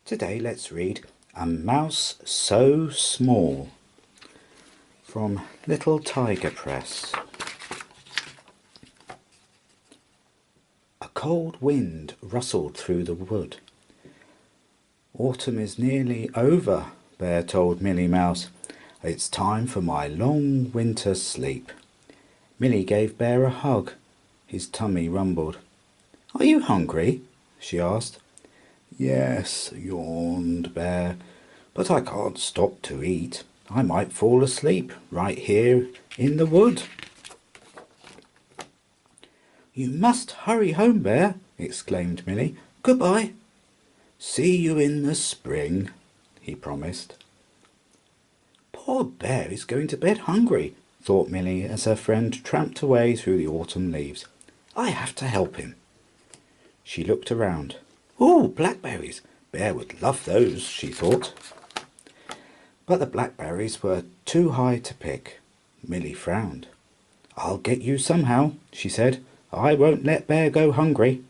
Today let's read A Mouse So Small from Little Tiger Press. A cold wind rustled through the wood. Autumn is nearly over, Bear told Millie Mouse. It's time for my long winter sleep. Millie gave Bear a hug. His tummy rumbled. Are you hungry? She asked. Yes, yawned Bear, but I can't stop to eat. I might fall asleep right here in the wood. You must hurry home, Bear, exclaimed Millie. Goodbye. See you in the spring, he promised. Poor Bear is going to bed hungry, thought Millie as her friend tramped away through the autumn leaves. I have to help him. She looked around. Oh, blackberries! Bear would love those, she thought. But the blackberries were too high to pick. Millie frowned. I'll get you somehow, she said. I won't let Bear go hungry.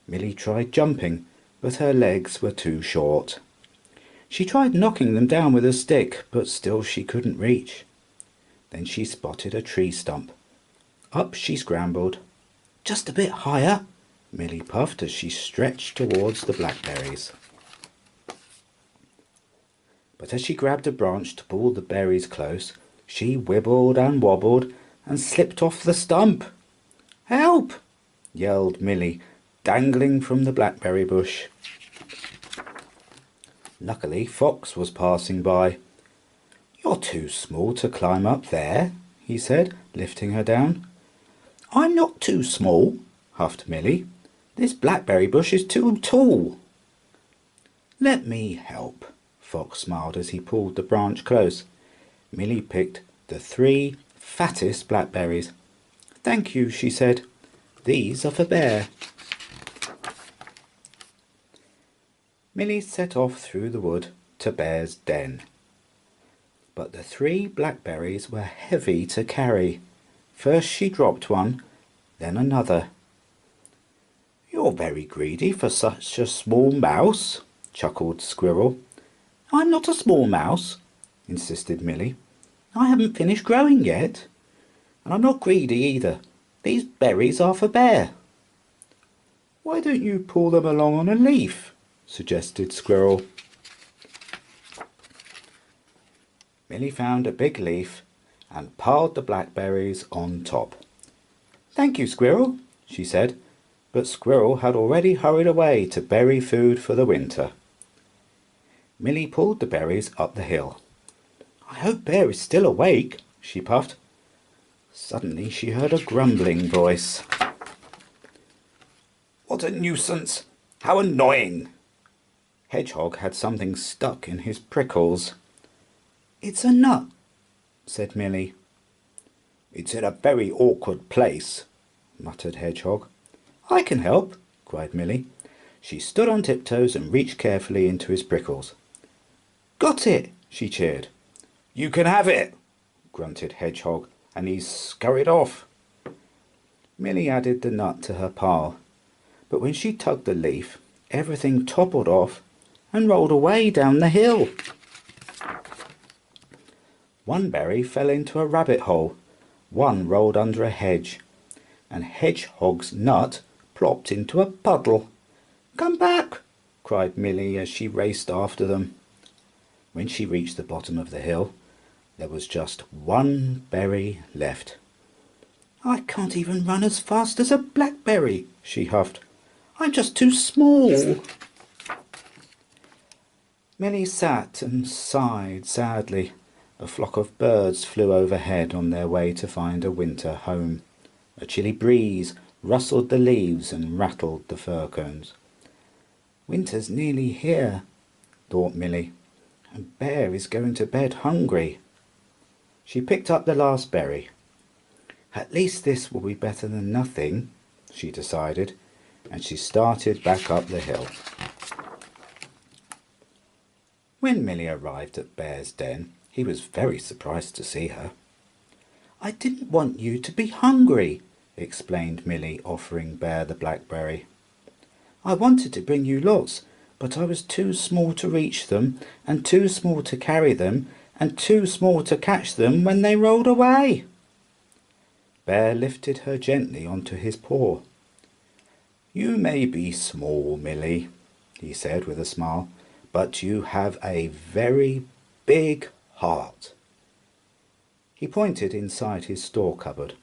Millie tried jumping, but her legs were too short. She tried knocking them down with a stick, but still she couldn't reach. Then she spotted a tree stump. Up she scrambled. Just a bit higher, Millie puffed as she stretched towards the blackberries. But as she grabbed a branch to pull the berries close, she wibbled and wobbled and slipped off the stump. Help! Yelled Millie, dangling from the blackberry bush. Luckily, Fox was passing by. You're too small to climb up there, he said, lifting her down. I'm not too small, huffed Millie. This blackberry bush is too tall. Let me help, Fox smiled as he pulled the branch close. Millie picked the 3 fattest blackberries. Thank you, she said. These are for Bear. Millie set off through the wood to Bear's den. But the 3 blackberries were heavy to carry. First she dropped one, then another. You're very greedy for such a small mouse, chuckled Squirrel. I'm not a small mouse, insisted Millie. I haven't finished growing yet. And I'm not greedy either. These berries are for Bear. Why don't you pull them along on a leaf? Suggested Squirrel. Millie found a big leaf and piled the blackberries on top. Thank you, Squirrel, she said, but Squirrel had already hurried away to berry food for the winter. Millie pulled the berries up the hill. I hope Bear is still awake, she puffed. Suddenly she heard a grumbling voice. What a nuisance! How annoying! Hedgehog had something stuck in his prickles. It's a nut, said Millie. It's in a very awkward place, muttered Hedgehog. I can help, cried Millie. She stood on tiptoes and reached carefully into his prickles. Got it, she cheered. You can have it, grunted Hedgehog, and he scurried off. Millie added the nut to her pile, but when she tugged the leaf, everything toppled off and rolled away down the hill. One berry fell into a rabbit hole, one rolled under a hedge, and Hedgehog's nut plopped into a puddle. Come back, cried Millie as she raced after them. When she reached the bottom of the hill, there was just one berry left. I can't even run as fast as a blackberry, she huffed. I'm just too small. Millie sat and sighed sadly. A flock of birds flew overhead on their way to find a winter home. A chilly breeze rustled the leaves and rattled the fir cones. Winter's nearly here, thought Millie, and Bear is going to bed hungry. She picked up the last berry. At least this will be better than nothing, she decided, and she started back up the hill. When Millie arrived at Bear's den, he was very surprised to see her. I didn't want you to be hungry, explained Millie, offering Bear the blackberry. I wanted to bring you lots, but I was too small to reach them, and too small to carry them, and too small to catch them when they rolled away." Bear lifted her gently onto his paw. "You may be small, Millie," he said with a smile, "but you have a very big heart." He pointed inside his store cupboard,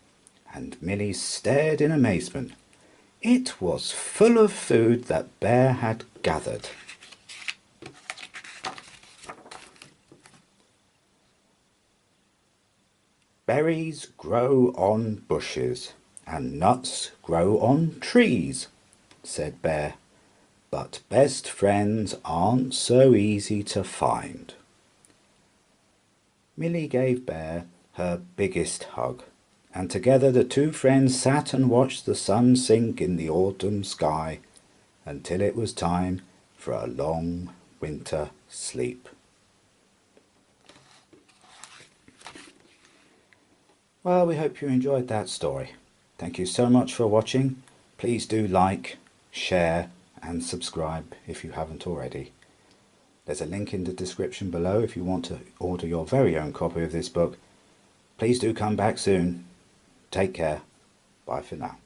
and Millie stared in amazement. It was full of food that Bear had gathered. "Berries grow on bushes, and nuts grow on trees," said Bear, "but best friends aren't so easy to find." Millie gave Bear her biggest hug, and together the two friends sat and watched the sun sink in the autumn sky until it was time for a long winter sleep. Well, we hope you enjoyed that story. Thank you so much for watching. Please do like, share and subscribe if you haven't already. There's a link in the description below if you want to order your very own copy of this book. Please do come back soon. Take care. Bye for now.